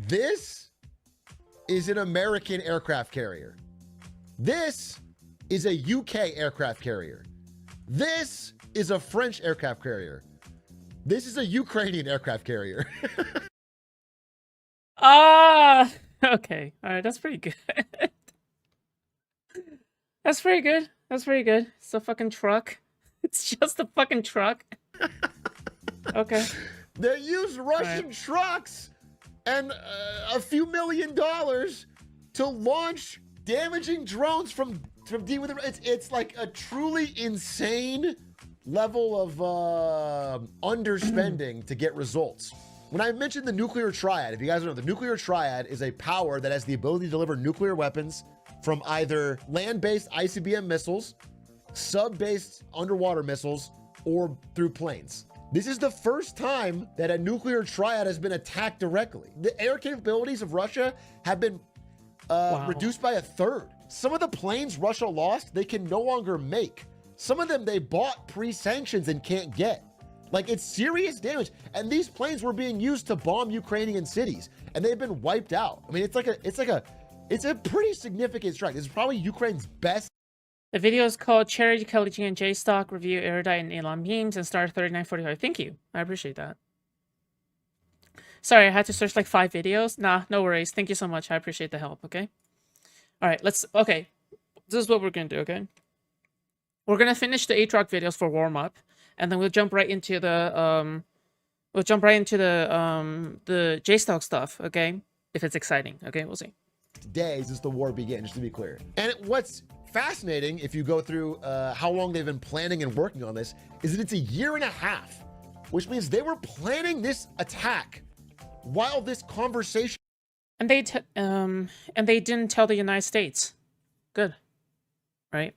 This is an American aircraft carrier. This is a UK aircraft carrier. This is a French aircraft carrier. This is a Ukrainian aircraft carrier. Okay. All right, that's pretty good. That's pretty good. That's pretty good. It's a fucking truck. It's just a fucking truck. Okay. They use Russian trucks and a few $1 million to launch damaging drones from deep within. It's like a truly insane level of underspending to get results. When I mentioned the nuclear triad, if you guys don't know, the nuclear triad is a power that has the ability to deliver nuclear weapons from either land-based ICBM missiles, sub-based underwater missiles, or through planes. This is the first time that a nuclear triad has been attacked directly. The air capabilities of Russia have been reduced by a third. Some of the planes Russia lost, they can no longer make. Some of them they bought pre-sanctions and can't get. Like, it's serious damage. And these planes were being used to bomb Ukrainian cities, and they've been wiped out. I mean, it's a pretty significant strike. This is probably Ukraine's best. The video is called Cherry Collegian and J-Stock Review Erudite and Elon Beams and star 3945. Thank you. I appreciate that. Sorry, I had to search like 5 videos. Nah, no worries. Thank you so much. I appreciate the help, okay? All right, okay. This is what we're going to do, okay? We're going to finish the Atrioc videos for warm-up, and then we'll jump right into the the J-Stock stuff, okay? If it's exciting, okay? We'll see. Days since the war began, just to be clear. And what's fascinating, if you go through how long they've been planning and working on this, is that it's 1.5 years, which means they were planning this attack while this conversation. And they didn't tell the United States. Good, right?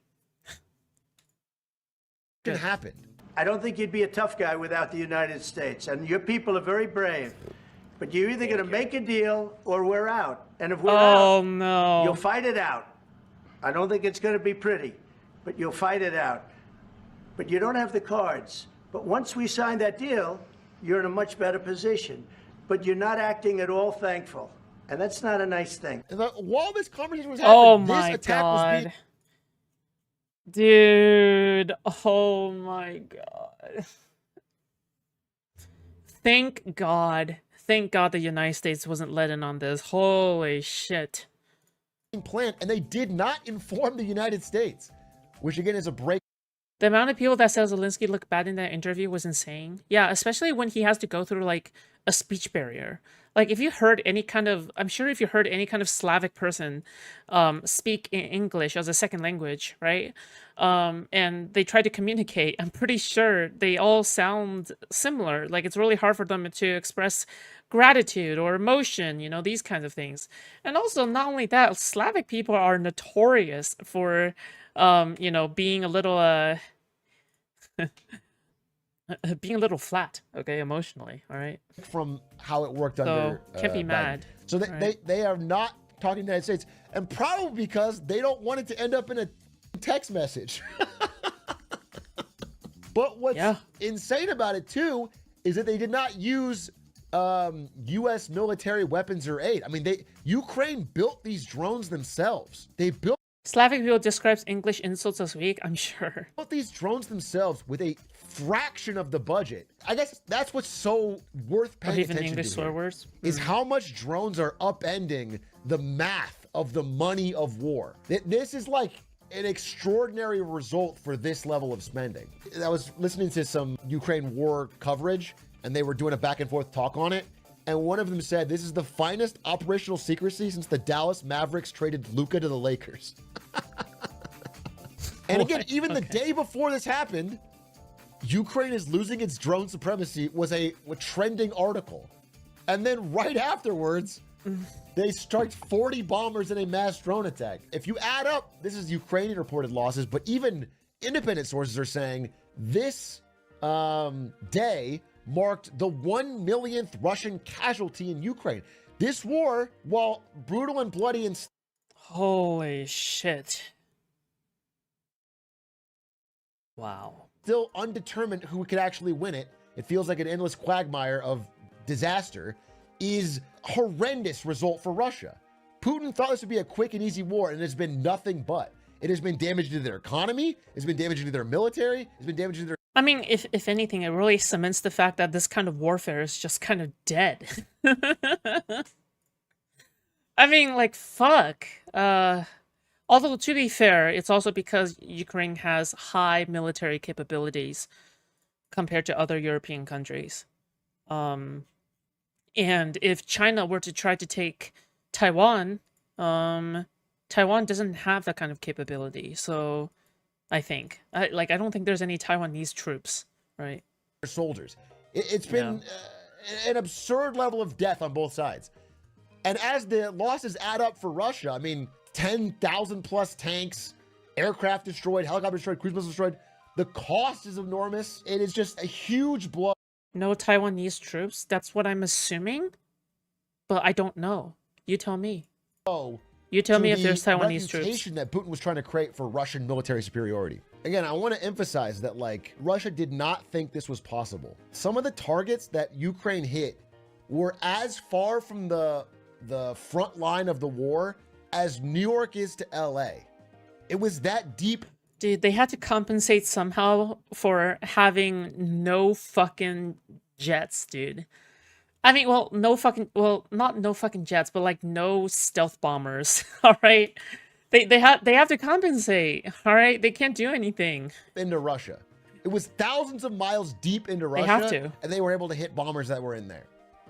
Good. Happened. I don't think you'd be a tough guy without the United States, and your people are very brave. But you're either going to make a deal or we're out. And if we're out, no, you'll fight it out. I don't think it's going to be pretty, but you'll fight it out. But you don't have the cards. But once we sign that deal, you're in a much better position. But you're not acting at all thankful. And that's not a nice thing. While this conversation was happening, this attack was being... Dude, oh my God. Thank God the United States wasn't let in on this. Holy shit. Plan, and they did not inform the United States, which again is a break. The amount of people that said Zelensky looked bad in that interview was insane. Yeah, especially when he has to go through like a speech barrier. Like if you heard any kind of, I'm sure if you heard any kind of Slavic person speak in English as a second language, right? And they try to communicate, I'm pretty sure they all sound similar. Like it's really hard for them to express gratitude or emotion, you know, these kinds of things. And also, not only that, Slavic people are notorious for, you know, being a little, being a little flat, okay, emotionally, all right? From how it worked under... can't be mad. So they are not talking to the United States, and probably because they don't want it to end up in a text message. But what's insane about it, too, is that they did not use U.S. military weapons or aid. I mean, Ukraine built these drones themselves. They built... Slavic people describes English insults as weak, I'm sure. Built these drones themselves with a fraction of the budget. I guess that's what's so worth paying attention to. Even English swear words? Is how much drones are upending the math of the money of war. This is like an extraordinary result for this level of spending. I was listening to some Ukraine war coverage, and they were doing a back and forth talk on it. And one of them said, this is the finest operational secrecy since the Dallas Mavericks traded Luka to the Lakers. And again, even the day before this happened, Ukraine is losing its drone supremacy was a trending article. And then right afterwards, they struck 40 bombers in a mass drone attack. If you add up, this is Ukrainian reported losses, but even independent sources are saying this day marked the 1 millionth Russian casualty in Ukraine. This war, while brutal and bloody and... Holy shit. Wow. Still undetermined who could actually win it. It feels like an endless quagmire of disaster. is horrendous result for Russia. Putin thought this would be a quick and easy war, and it has been nothing but. It has been damaging to their economy. It's been damaging to their military. It's been damaging to their... I mean, if anything, it really cements the fact that this kind of warfare is just kind of dead. I mean, like, fuck. Although, to be fair, it's also because Ukraine has high military capabilities compared to other European countries. And if China were to try to take Taiwan, Taiwan doesn't have that kind of capability. So, I think. I don't think there's any Taiwanese troops, right? Soldiers. It's been an absurd level of death on both sides. And as the losses add up for Russia, I mean, 10,000 plus tanks, aircraft destroyed, helicopter destroyed, cruise missiles destroyed. The cost is enormous. It is just a huge blow. No Taiwanese troops? That's what I'm assuming? But I don't know. You tell me. You tell me if there's Taiwanese troops. Reputation that Putin was trying to create for Russian military superiority. Again, I want to emphasize that, like, Russia did not think this was possible. Some of the targets that Ukraine hit were as far from the front line of the war as New York is to LA. It was that deep. Dude, they had to compensate somehow for having no fucking jets, dude. I mean, well, not no fucking jets, but like no stealth bombers. All right, they have to compensate. All right, they can't do anything into Russia. It was thousands of miles deep into Russia. They have to, and they were able to hit bombers that were in there.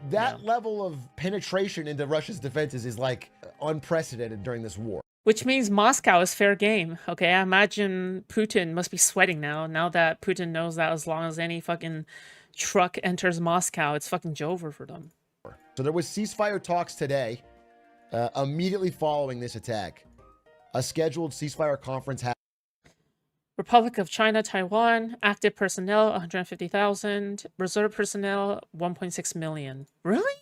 That level of penetration into Russia's defenses is like unprecedented during this war. Which means Moscow is fair game. Okay, I imagine Putin must be sweating now that Putin knows that as long as any fucking truck enters Moscow, it's fucking over for them. So there was ceasefire talks today, immediately following this attack. A scheduled ceasefire conference happened. Republic of China, Taiwan, active personnel 150,000, reserve personnel 1.6 million. Really?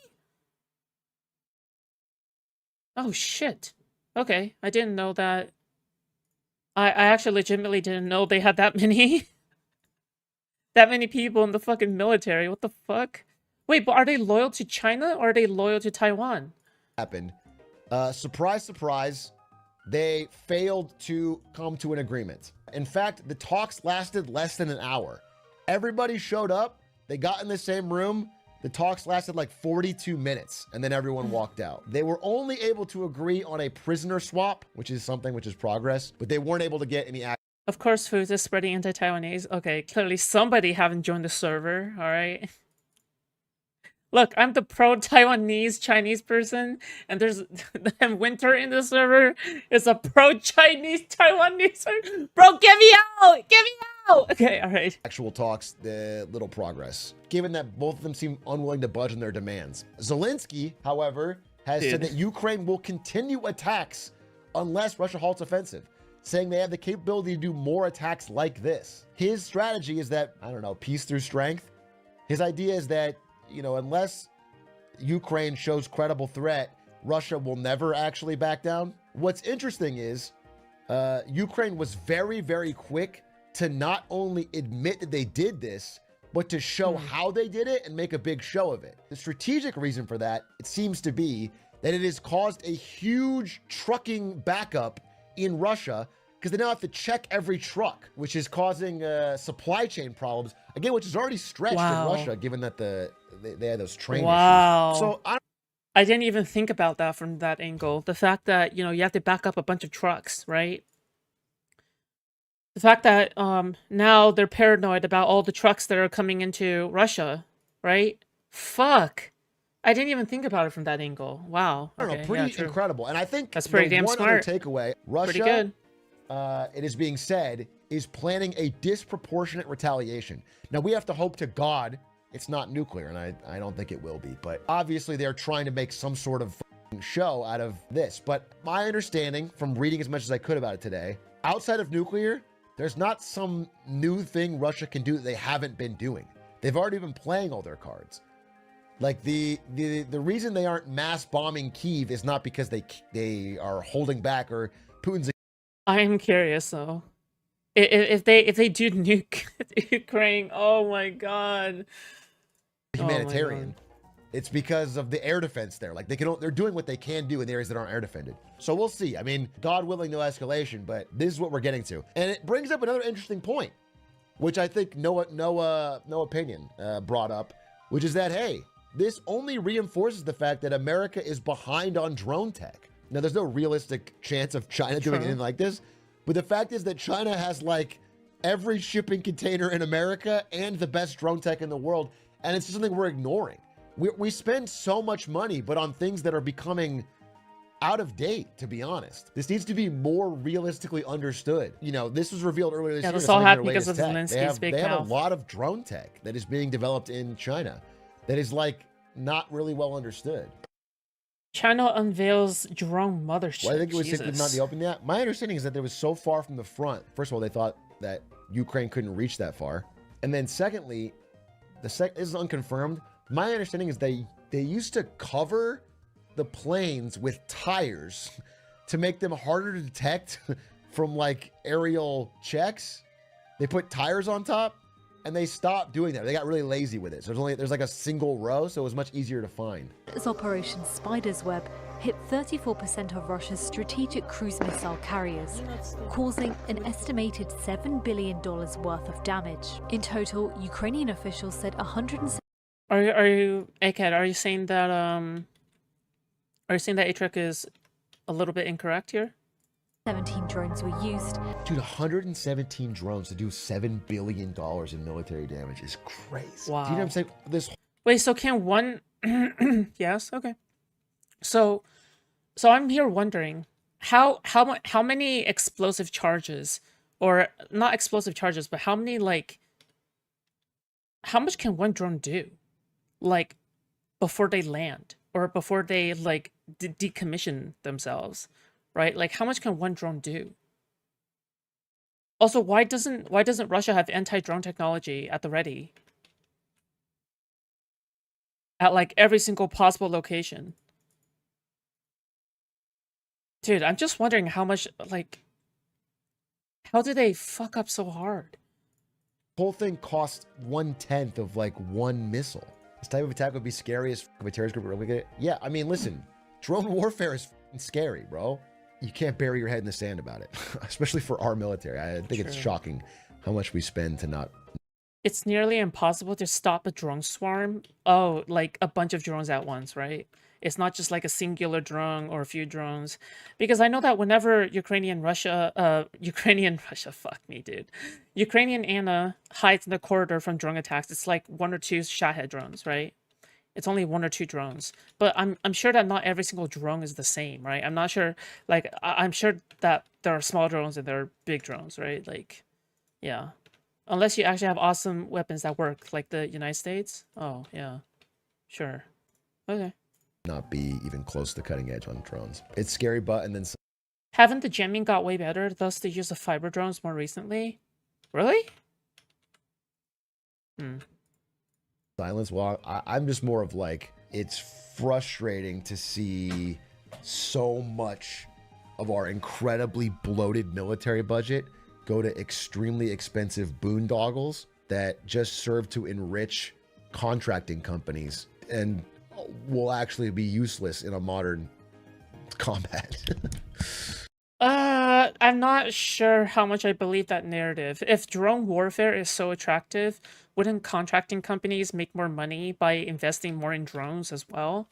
Oh shit. Okay, I didn't know that. I actually legitimately didn't know they had that many that many people in the fucking military. What the fuck? Wait, but are they loyal to China or are they loyal to Taiwan? Happened. Surprise, surprise. They failed to come to an agreement. In fact, the talks lasted less than an hour. Everybody showed up. They got in the same room. The talks lasted like 42 minutes, and then everyone walked out. They were only able to agree on a prisoner swap, which is progress, but they weren't able to get any action. Of course, Food is spreading anti-Taiwanese. Okay, clearly somebody haven't joined the server, all right? Look, I'm the pro-Taiwanese Chinese person, and there's and Winter in the server is a pro-Chinese Taiwanese. Bro, get me out! Get me out! Okay, all right. Actual talks, the little progress, given that both of them seem unwilling to budge on their demands. Zelensky, however, has said that Ukraine will continue attacks unless Russia halts offensive, saying they have the capability to do more attacks like this. His strategy is that, I don't know, peace through strength. His idea is that, you know, unless Ukraine shows credible threat, Russia will never actually back down. What's interesting is Ukraine was very, very quick to not only admit that they did this, but to show how they did it and make a big show of it. The strategic reason for that, it seems to be that it has caused a huge trucking backup in Russia because they now have to check every truck, which is causing supply chain problems, again, which is already stretched in Russia, given that they had those train issues. So I didn't even think about that from that angle. The fact that, you know, you have to back up a bunch of trucks, right? The fact that now they're paranoid about all the trucks that are coming into Russia, right? Fuck. I didn't even think about it from that angle. Wow. I don't know, pretty incredible. And I think that's pretty damn smart. Other takeaway, Russia, pretty good. It is being said, is planning a disproportionate retaliation. Now, we have to hope to God it's not nuclear, and I don't think it will be. But obviously, they're trying to make some sort of show out of this. But my understanding from reading as much as I could about it today, outside of nuclear, there's not some new thing Russia can do that they haven't been doing. They've already been playing all their cards. Like the reason they aren't mass bombing Kyiv is not because they are holding back or Putin's. I am curious though. If they do nuke Ukraine, oh my god. Humanitarian. It's because of the air defense there. Like they're doing what they can do in areas that aren't air defended. So we'll see. I mean, God willing, no escalation, but this is what we're getting to. And it brings up another interesting point, which I think no opinion brought up, which is that, hey, this only reinforces the fact that America is behind on drone tech. Now, there's no realistic chance of China doing anything like this, but the fact is that China has like every shipping container in America and the best drone tech in the world, and it's just something we're ignoring. We spend so much money, but on things that are becoming out of date, to be honest. This needs to be more realistically understood. You know, this was revealed earlier this year. This all happened because of Zelensky's big mouth. They have a lot of drone tech that is being developed in China that is like not really well understood. China unveils drone mothership. Well, I think it was simply not the open yet. My understanding is that they was so far from the front. First of all, they thought that Ukraine couldn't reach that far. And then secondly, this is unconfirmed. My understanding is they used to cover the planes with tires to make them harder to detect from like aerial checks. They put tires on top and they stopped doing that. They got really lazy with it. So there's like a single row, so it was much easier to find. As Operation Spider's Web hit 34% of Russia's strategic cruise missile carriers, causing an estimated $7 billion worth of damage. In total, Ukrainian officials said 100. Are you, Akad, are you saying that Atrioc is a little bit incorrect here? 17 drones were used. Dude, 117 drones to do $7 billion in military damage is crazy. Wow. Do you know what I'm saying? Wait, so can one... Yes, okay. So I'm here wondering, how many explosive charges, or not explosive charges, but how many, like... How much can one drone do? Like, before they land, or before they, like, decommission themselves, right? Like, how much can one drone do? Also, why doesn't Russia have anti-drone technology at the ready? At, like, every single possible location. Dude, I'm just wondering how much, like... How do they fuck up so hard? Whole thing cost 1/10 of, like, one missile. This type of attack would be scary as a terrorist group. Yeah, I mean, listen, drone warfare is scary, bro. You can't bury your head in the sand about it, especially for our military. I think it's shocking how much we spend to not. It's nearly impossible to stop a drone swarm. Oh, like a bunch of drones at once, right? It's not just like a singular drone or a few drones. Because I know that whenever Ukrainian Anna hides in the corridor from drone attacks, it's like 1 or 2 Shahed drones, right? It's only 1 or 2 drones. But I'm sure that not every single drone is the same, right? I'm not sure, like, I'm sure that there are small drones and there are big drones, right? Like, yeah. Unless you actually have awesome weapons that work, like the United States. Oh, yeah. Sure. Okay. Not be even close to cutting edge on drones. It's scary, but and then haven't the jamming got way better, thus the use of fiber drones more recently? Really? Silence. Well, I'm just more of like, it's frustrating to see so much of our incredibly bloated military budget go to extremely expensive boondoggles that just serve to enrich contracting companies and will actually be useless in a modern combat. I'm not sure how much I believe that narrative. If drone warfare is so attractive, wouldn't contracting companies make more money by investing more in drones as well?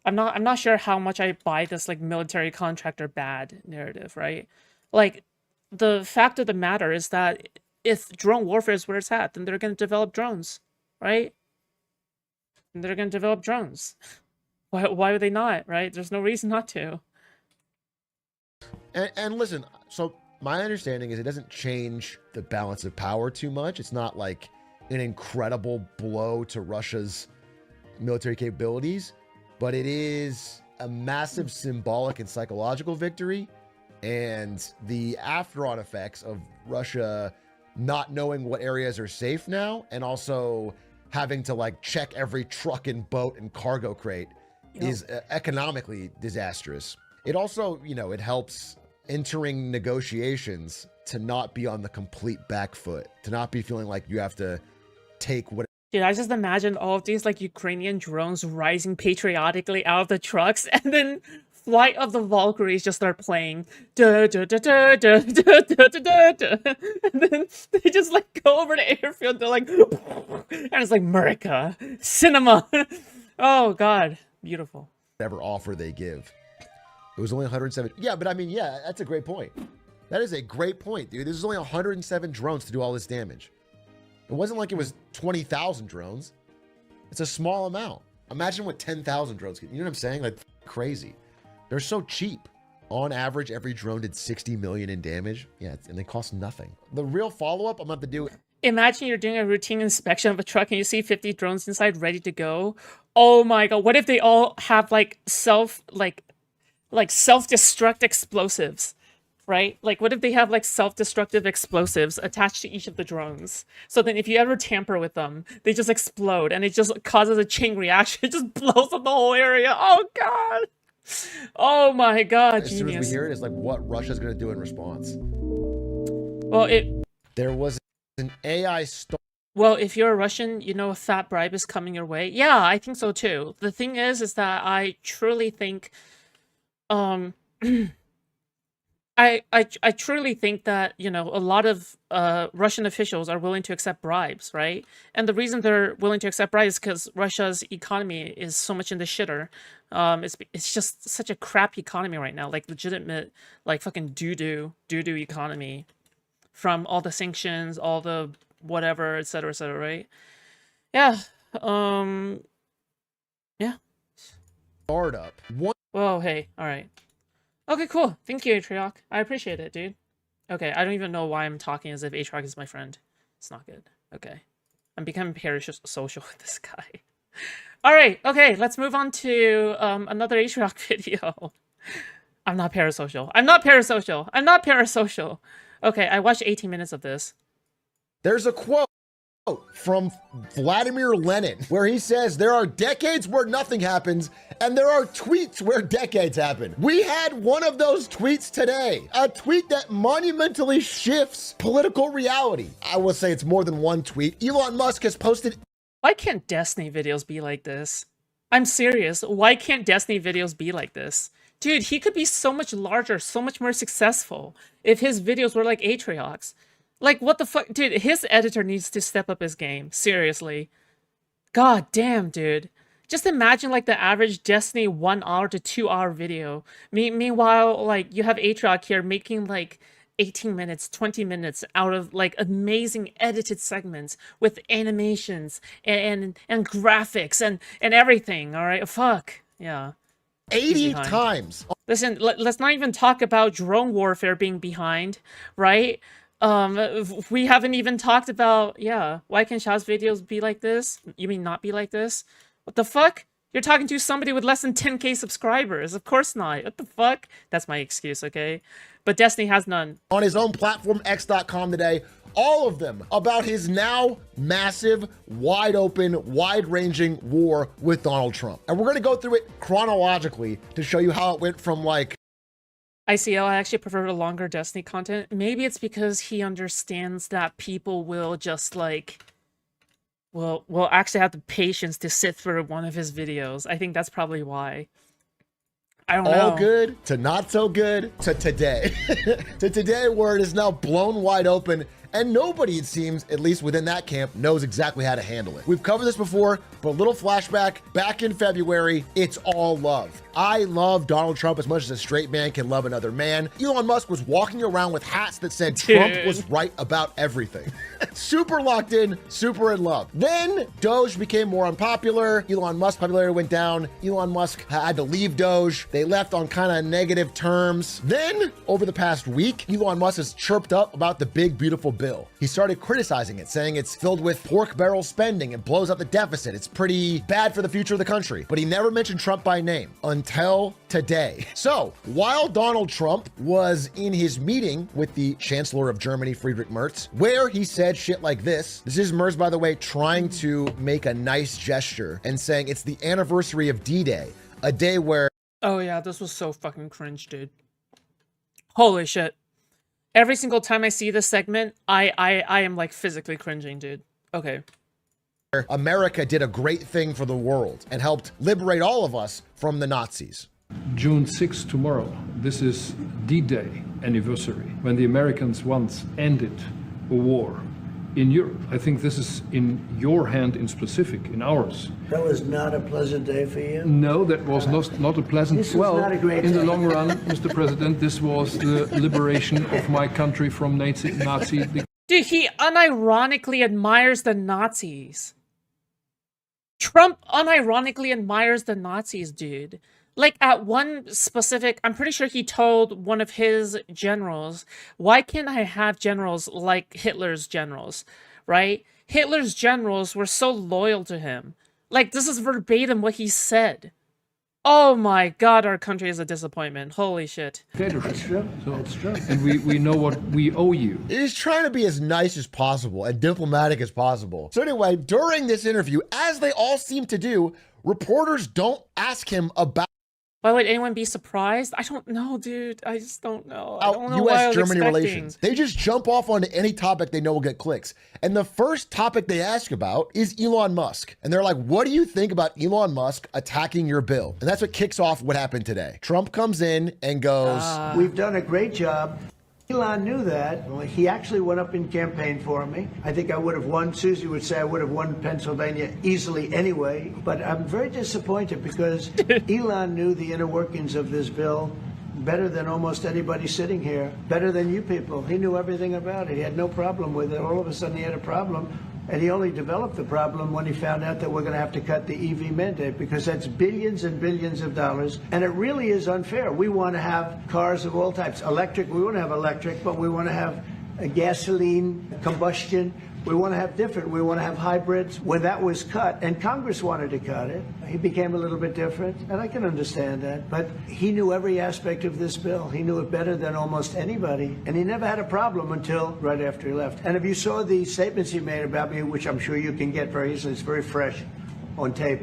I'm not sure how much I buy this like military contractor bad narrative, right? Like, the fact of the matter is that if drone warfare is where it's at, then they're going to develop drones, right? And they're going to develop drones. Why would they not, right? There's no reason not to. And listen, so my understanding is it doesn't change the balance of power too much. It's not like an incredible blow to Russia's military capabilities, but it is a massive symbolic and psychological victory. And the after-on effects of Russia not knowing what areas are safe now, and also having to like check every truck and boat and cargo crate is economically disastrous. It also, you know, it helps entering negotiations to not be on the complete back foot, to not be feeling like you have to take what. Dude, I just imagine all of these like Ukrainian drones rising patriotically out of the trucks, and then Flight of the Valkyries just start playing. Duh, duh, duh, duh, duh, duh, duh, duh, duh. And then they just like go over the airfield. They're like, and it's like America, cinema. Oh God, beautiful. Whatever offer they give. It was only 107. Yeah, but I mean, yeah, that's a great point. That is a great point, dude. This is only 107 drones to do all this damage. It wasn't like it was 20,000 drones. It's a small amount. Imagine what 10,000 drones could. You know what I'm saying? Like, crazy. They're so cheap. On average, every drone did 60 million in damage. Yeah, and they cost nothing. The real follow-up I'm about to do. Imagine you're doing a routine inspection of a truck and you see 50 drones inside ready to go. Oh my God. What if they all have like self-destruct explosives? Right? Like, what if they have, like, self-destructive explosives attached to each of the drones? So then if you ever tamper with them, they just explode, and it just causes a chain reaction. It just blows up the whole area. Oh, God! Oh, my God, As genius. soon as we hear it, it's like what Russia's going to do in response. Well, There was an AI star. Well, if you're a Russian, you know a fat bribe is coming your way. Yeah, I think so, too. The thing is that I truly think, I truly think that, you know, a lot of Russian officials are willing to accept bribes, right? And the reason they're willing to accept bribes is because Russia's economy is so much in the shitter. It's just such a crap economy right now, like legitimate, like fucking doo-doo economy from all the sanctions, all the whatever, etc., right? Yeah. Yeah. Startup. Whoa, hey, all right. Okay, cool. Thank you, Atrioc. I appreciate it, dude. Okay, I don't even know why I'm talking as if Atrioc is my friend. It's not good. Okay. I'm becoming parasocial with this guy. Alright, okay, let's move on to another Atrioc video. I'm not parasocial. I'm not parasocial. I'm not parasocial. Okay, I watched 18 minutes of this. There's a quote from Vladimir Lenin where he says there are decades where nothing happens and there are tweets where decades happen. We had one of those tweets today, a tweet that monumentally shifts political reality. I will say it's more than one tweet. Elon Musk has posted. Why can't Destiny videos be like this? I'm serious. Why can't Destiny videos be like this? Dude, he could be so much larger, so much more successful if his videos were like Atrioc's. Like, what the fuck? Dude, his editor needs to step up his game. Seriously. God damn, dude. Just imagine, like, the average Destiny 1 hour to 2 hour video. Meanwhile, like, you have Atrioc here making, like, 18 minutes, 20 minutes out of, like, amazing edited segments with animations and graphics and everything, alright? Fuck. Yeah. 80 times. Listen, let's not even talk about drone warfare being behind, right? We haven't even talked about, yeah, why can Shaw's videos be like this? You mean not be like this? What the fuck? You're talking to somebody with less than 10k subscribers. Of course not. What the fuck? That's my excuse, okay? But Destiny has none. On his own platform, x.com today, all of them about his now massive, wide open, wide ranging war with Donald Trump. And we're going to go through it chronologically to show you how it went from like, ICL, I actually prefer the longer Destiny content. Maybe it's because he understands that people will just like, will actually have the patience to sit through one of his videos. I think that's probably why. I don't know. All good to not so good to today. To today where it is now blown wide open and nobody, it seems, at least within that camp, knows exactly how to handle it. We've covered this before, but a little flashback. Back in February, it's all love. I love Donald Trump as much as a straight man can love another man. Elon Musk was walking around with hats that said Trump was right about everything. Super locked in, super in love. Then Doge became more unpopular. Elon Musk's popularity went down. Elon Musk had to leave Doge. They left on kind of negative terms. Then, over the past week, Elon Musk has chirped up about the big, beautiful bill. He started criticizing it, saying it's filled with pork barrel spending and blows up the deficit. It's pretty bad for the future of the country. But he never mentioned Trump by name until today. So, while Donald Trump was in his meeting with the Chancellor of Germany, Friedrich Merz, where he said shit like this is Merz, by the way, trying to make a nice gesture and saying it's the anniversary of D-Day, a day where... Oh yeah, this was so fucking cringe, dude. Holy shit. Every single time I see this segment, I am like physically cringing, dude. Okay. America did a great thing for the world and helped liberate all of us from the Nazis. June 6th, tomorrow, this is D-Day anniversary, when the Americans once ended a war in Europe. I think this is in your hand in specific, in ours. That was not a pleasant day for you? No, that was not a pleasant... This was not a great in day. the long run, Mr. President, this was the liberation of my country from Nazi... Dude, he unironically admires the Nazis. Trump unironically admires the Nazis, dude. Like, at one specific, I'm pretty sure he told one of his generals, why can't I have generals like Hitler's generals, right? Hitler's generals were so loyal to him. Like, this is verbatim what he said. Oh my God, our country is a disappointment. Holy shit. Dictatorship. So it's true. And we know what we owe you. He's trying to be as nice as possible and diplomatic as possible. So anyway, during this interview, as they all seem to do, reporters don't ask him about Why would anyone be surprised? I don't know, dude. I just don't know. I don't know what I was US-Germany expecting. relations. They just jump off onto any topic they know will get clicks. And the first topic they ask about is Elon Musk. And they're like, what do you think about Elon Musk attacking your bill? And that's what kicks off what happened today. Trump comes in and goes, We've done a great job. Elon knew that. He actually went up in campaign for me. I think I would have won. Susie would say I would have won Pennsylvania easily anyway. But I'm very disappointed because Elon knew the inner workings of this bill better than almost anybody sitting here, better than you people. He knew everything about it. He had no problem with it. All of a sudden he had a problem. And he only developed the problem when he found out that we're going to have to cut the EV mandate, because that's billions and billions of dollars. And it really is unfair. We want to have cars of all types. Electric, we want to have electric, but we want to have a gasoline, combustion. We want to have different. We want to have hybrids. When that was cut, and Congress wanted to cut it, he became a little bit different, and I can understand that. But he knew every aspect of this bill. He knew it better than almost anybody, and he never had a problem until right after he left. And if you saw the statements he made about me, which I'm sure you can get very easily, it's very fresh on tape.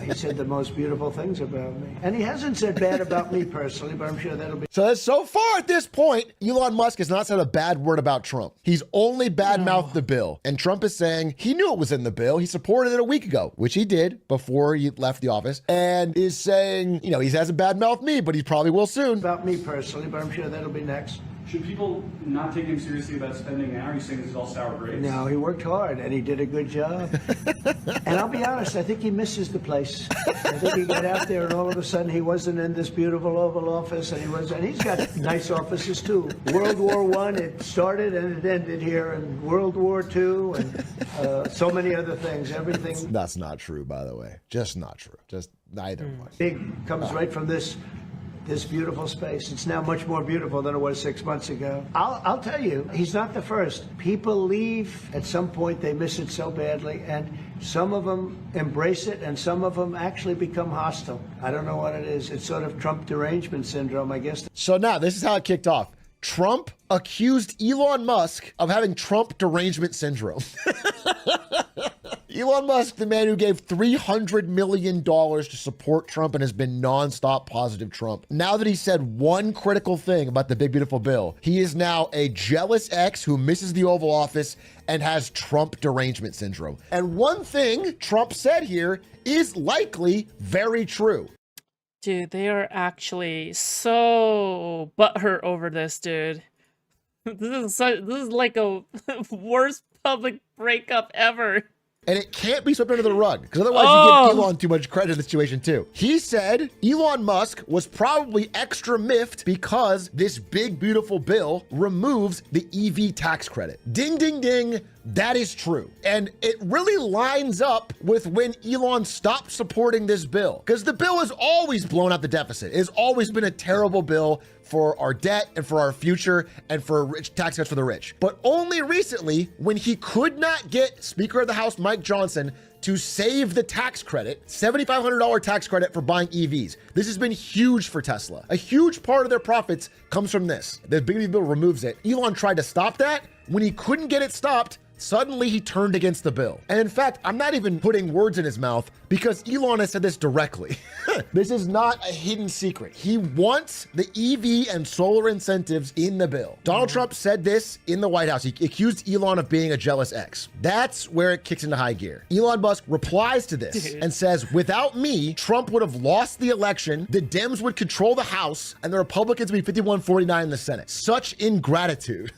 He said the most beautiful things about me. And he hasn't said bad about me personally, but I'm sure that'll be... So far at this point, Elon Musk has not said a bad word about Trump. He's only badmouthed the bill. And Trump is saying he knew it was in the bill. He supported it a week ago, which he did before he left the office, and is saying, you know, he hasn't badmouthed me, but he probably will soon. About me personally, but I'm sure that'll be next. Should people not take him seriously about spending now? Are you saying this is all sour grapes? No, he worked hard and he did a good job. And I'll be honest, I think he misses the place. I think he got out there and all of a sudden he wasn't in this beautiful Oval Office, and he's got nice offices too. World War I, it started and it ended here, and World War II, and so many other things, everything. That's not true, by the way. Just not true. Just neither one. Big comes right from this beautiful space. It's now much more beautiful than it was 6 months ago. I'll tell you, he's not the first. People leave at some point, they miss it so badly, and some of them embrace it and some of them actually become hostile. I don't know what it is. It's sort of Trump derangement syndrome, I guess. So now this is how it kicked off. Trump accused Elon Musk of having Trump derangement syndrome. Elon Musk, the man who gave $300 million to support Trump and has been nonstop positive Trump. Now that he said one critical thing about the big, beautiful bill, he is now a jealous ex who misses the Oval Office and has Trump derangement syndrome. And one thing Trump said here is likely very true. Dude, they are actually so butthurt over this, dude. This is like a worst public breakup ever. And it can't be swept under the rug, because otherwise you give Elon too much credit in the situation too. He said Elon Musk was probably extra miffed because this big, beautiful bill removes the EV tax credit. Ding, ding, ding. That is true. And it really lines up with when Elon stopped supporting this bill, because the bill has always blown out the deficit. It has always been a terrible bill for our debt and for our future and for rich tax cuts for the rich. But only recently, when he could not get Speaker of the House Mike Johnson to save the tax credit, $7,500 tax credit for buying EVs. This has been huge for Tesla. A huge part of their profits comes from this. The big beautiful bill removes it. Elon tried to stop that. When he couldn't get it stopped, suddenly he turned against the bill. And in fact, I'm not even putting words in his mouth because Elon has said this directly. This is not a hidden secret. He wants the EV and solar incentives in the bill. Donald Trump said this in the White House. He accused Elon of being a jealous ex. That's where it kicks into high gear. Elon Musk replies to this and says, without me, Trump would have lost the election, the Dems would control the House, and the Republicans would be 51-49 in the Senate. Such ingratitude.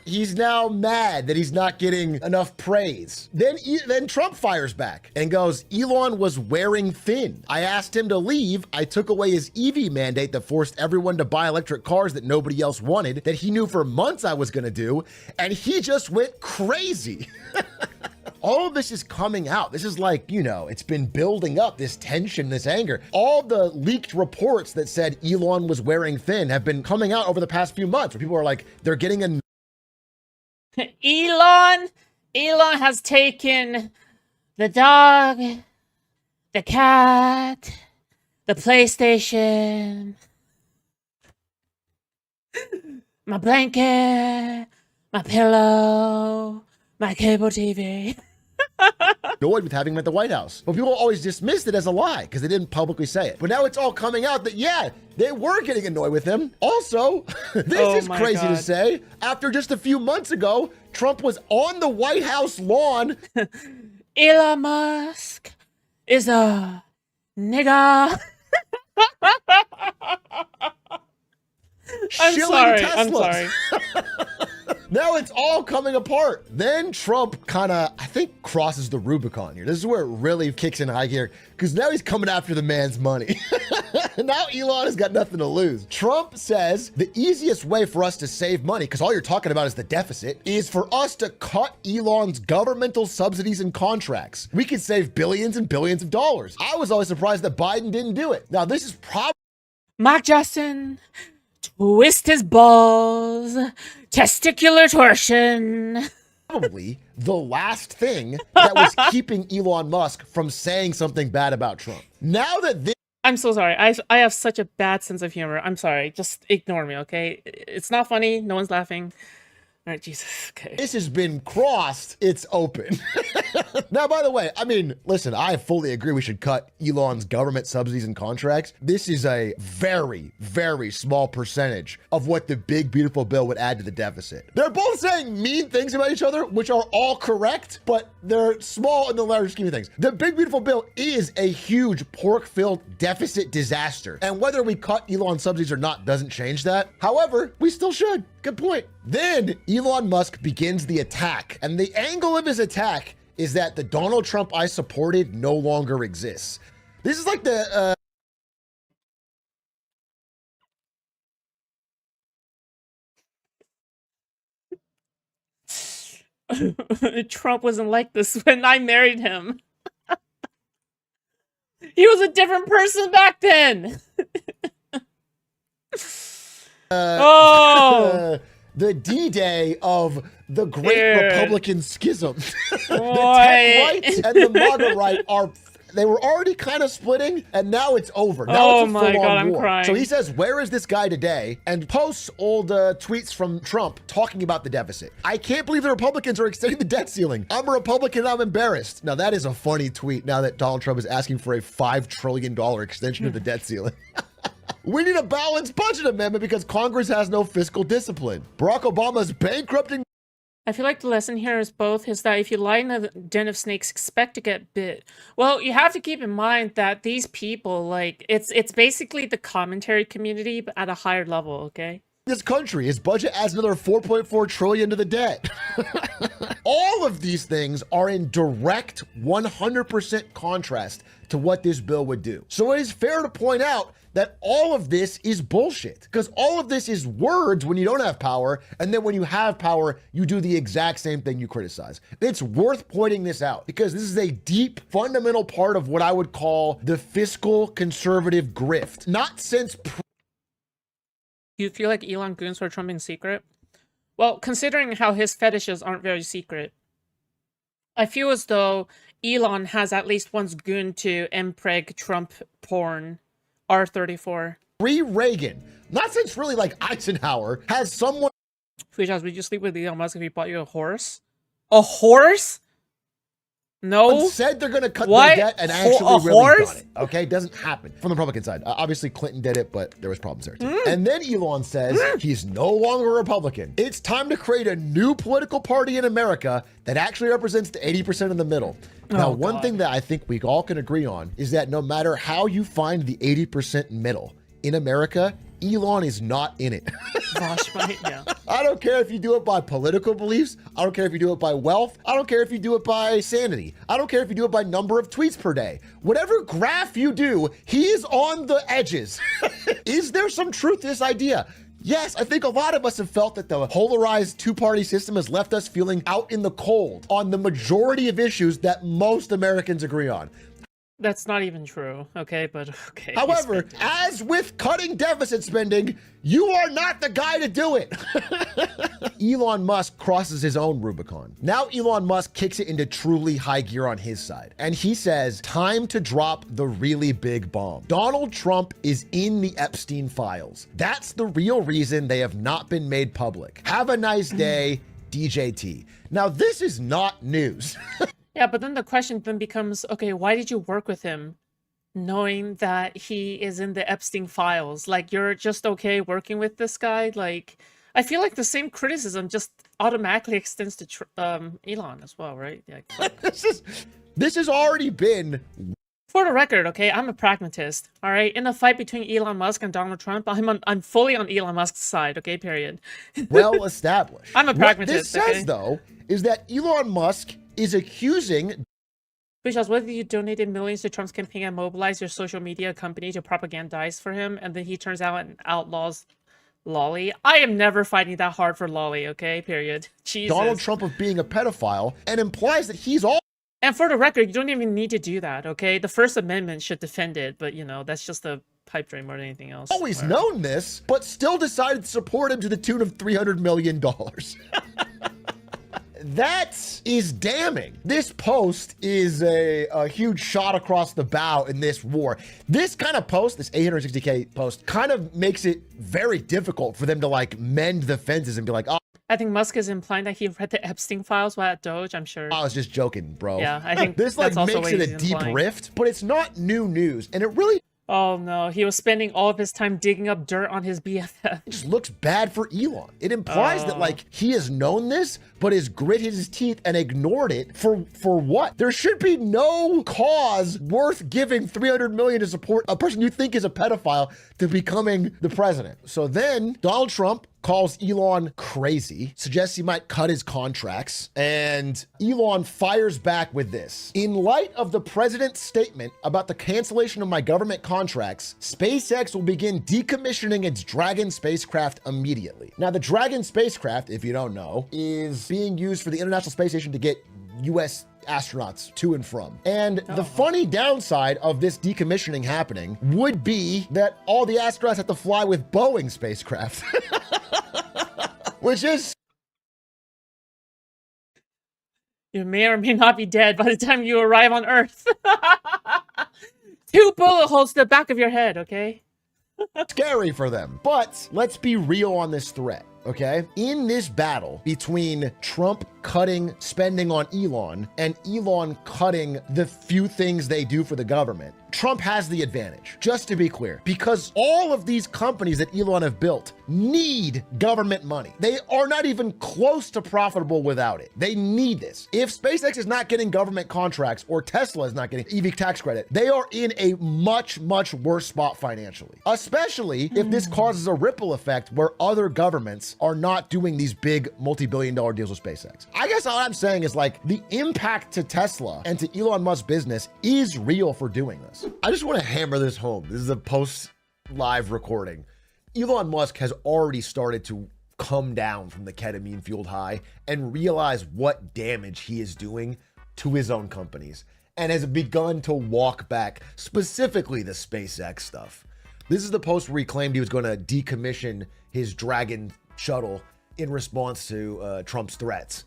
He's now mad that he's not getting enough praise. Then Trump fires back and goes, Elon was wearing thin. I asked him to leave. I took away his EV mandate that forced everyone to buy electric cars that nobody else wanted, that he knew for months I was gonna do, and he just went crazy. All of this is coming out. This is like, you know, it's been building up, this tension, this anger. All the leaked reports that said Elon was wearing thin have been coming out over the past few months, where people are like, they're getting a Elon has taken the dog, the cat, the PlayStation, my blanket, my pillow, my cable TV. annoyed with having him at the White House. But people always dismissed it as a lie because they didn't publicly say it. But now it's all coming out that, yeah, they were getting annoyed with him. Also, this is crazy to say. After just a few months ago, Trump was on the White House lawn. Elon Musk is a nigga. I'm sorry. Now it's all coming apart. Then Trump kind of, I think, crosses the Rubicon here. This is where it really kicks in high gear because now he's coming after the man's money. Now Elon has got nothing to lose. Trump says the easiest way for us to save money, because all you're talking about is the deficit, is for us to cut Elon's governmental subsidies and contracts. We could save billions and billions of dollars. I was always surprised that Biden didn't do it. Now this is probably Mark Justin, twist his balls, testicular torsion. Probably the last thing that was keeping Elon Musk from saying something bad about Trump. Now that this I'm so sorry. I have such a bad sense of humor. I'm sorry. Just ignore me, okay? It's not funny. No one's laughing. All right, Jesus. Okay. This has been crossed, it's open. Now, by the way, I mean, listen, I fully agree we should cut Elon's government subsidies and contracts. This is a very, very small percentage of what the big, beautiful bill would add to the deficit. They're both saying mean things about each other, which are all correct, but they're small in the larger scheme of things. The big, beautiful bill is a huge pork-filled deficit disaster. And whether we cut Elon's subsidies or not doesn't change that. However, we still should. Good point. Then Elon Musk begins the attack, and the angle of his attack is that the Donald Trump I supported no longer exists. This is like the Trump wasn't like this when I married him. He was a different person back then. the D-Day of the great Dude. Republican schism. The tech right and the MAGA right they were already kind of splitting, and now it's over. Now it's a my full-on God, I'm war. crying. So he says, where is this guy today? And posts old tweets from Trump talking about the deficit. I can't believe the Republicans are extending the debt ceiling. I'm a Republican, I'm embarrassed. Now that is a funny tweet now that Donald Trump is asking for a $5 trillion extension of the debt ceiling. We need a balanced budget amendment because Congress has no fiscal discipline. Barack Obama's bankrupting. I feel like the lesson here is that if you lie in a den of snakes, expect to get bit. Well, you have to keep in mind that these people, like, it's basically the commentary community, but at a higher level, okay? This country, his budget adds another 4.4 trillion to the debt. All of these things are in direct 100% contrast to what this bill would do. So it is fair to point out that all of this is bullshit, because all of this is words when you don't have power, and then when you have power, you do the exact same thing you criticize. It's worth pointing this out because this is a deep, fundamental part of what I would call the fiscal conservative grift. Not since You feel like Elon goons for Trump in secret? Well, considering how his fetishes aren't very secret, I feel as though Elon has at least one goon to impreg Trump porn R34. Reagan, not since really like Eisenhower, has someone Foodshops, would you sleep with Elon Musk if he bought you a horse? A horse? No. said they're going to cut What? their debt and actually A really horse? done it. Okay, doesn't happen from the Republican side. Obviously, Clinton did it, but there was problems there too. And then Elon says he's no longer a Republican. It's time to create a new political party in America that actually represents the 80% in the middle. Now, one thing that I think we all can agree on is that no matter how you find the 80% middle in America, Elon is not in it. Gosh, right? Yeah. I don't care if you do it by political beliefs. I don't care if you do it by wealth. I don't care if you do it by sanity. I don't care if you do it by number of tweets per day. Whatever graph you do, he is on the edges. Is there some truth to this idea? Yes, I think a lot of us have felt that the polarized two-party system has left us feeling out in the cold on the majority of issues that most Americans agree on. That's not even true, okay? But okay. However, as with cutting deficit spending, you are not the guy to do it. Elon Musk crosses his own Rubicon. Now Elon Musk kicks it into truly high gear on his side. And he says, time to drop the really big bomb. Donald Trump is in the Epstein files. That's the real reason they have not been made public. Have a nice day, DJT. Now, this is not news. Yeah, but then the question then becomes, okay, why did you work with him knowing that he is in the Epstein files? Like, you're just okay working with this guy? Like, I feel like the same criticism just automatically extends to Elon as well, right? Yeah. This has already been... For the record, okay, I'm a pragmatist, all right? In a fight between Elon Musk and Donald Trump, I'm fully on Elon Musk's side, okay, period. well established. I'm a pragmatist, What this okay? says, though, is that Elon Musk is accusing... Because whether you donated millions to Trump's campaign and mobilized your social media company to propagandize for him, and then he turns out and outlaws Lolly. I am never fighting that hard for Lolly, okay? Period. Jesus. Donald Trump of being a pedophile and implies that he's all... And for the record, you don't even need to do that, okay? The First Amendment should defend it, but, you know, that's just a pipe dream more than anything else. always known this, but still decided to support him to the tune of $300 million. That is damning. This post is a huge shot across the bow in this war. This kind of post, this 860K post, kind of makes it very difficult for them to like mend the fences and be like, oh, I think Musk is implying that he read the Epstein files while at Doge, I'm sure. I was just joking, bro. Yeah, I think this like that's also makes what it a he's deep implying. rift, but it's not new news. And it really Oh no, he was spending all of his time digging up dirt on his BFF. just looks bad for Elon. It implies that like he has known this, but has gritted his teeth and ignored it for what? There should be no cause worth giving $300 million to support a person you think is a pedophile to becoming the president. So then Donald Trump calls Elon crazy, suggests he might cut his contracts, and Elon fires back with this. In light of the president's statement about the cancellation of my government contracts, SpaceX will begin decommissioning its Dragon spacecraft immediately. Now, the Dragon spacecraft, if you don't know, is being used for the International Space Station to get US astronauts to and from. And the funny downside of this decommissioning happening would be that all the astronauts have to fly with Boeing spacecraft. Which is... You may or may not be dead by the time you arrive on Earth. 2 bullet holes to the back of your head, okay? scary for them. But let's be real on this threat, okay? In this battle between Trump cutting spending on Elon and Elon cutting the few things they do for the government, Trump has the advantage, just to be clear, because all of these companies that Elon have built need government money. They are not even close to profitable without it. They need this. If SpaceX is not getting government contracts or Tesla is not getting EV tax credit, they are in a much, much worse spot financially, especially if this causes a ripple effect where other governments are not doing these big multi-billion-dollar deals with SpaceX. I guess all I'm saying is like the impact to Tesla and to Elon Musk's business is real for doing this. I just want to hammer this home. This is a post-live recording. Elon Musk has already started to come down from the ketamine-fueled high and realize what damage he is doing to his own companies and has begun to walk back, specifically the SpaceX stuff. This is the post where he claimed he was going to decommission his Dragon shuttle in response to Trump's threats.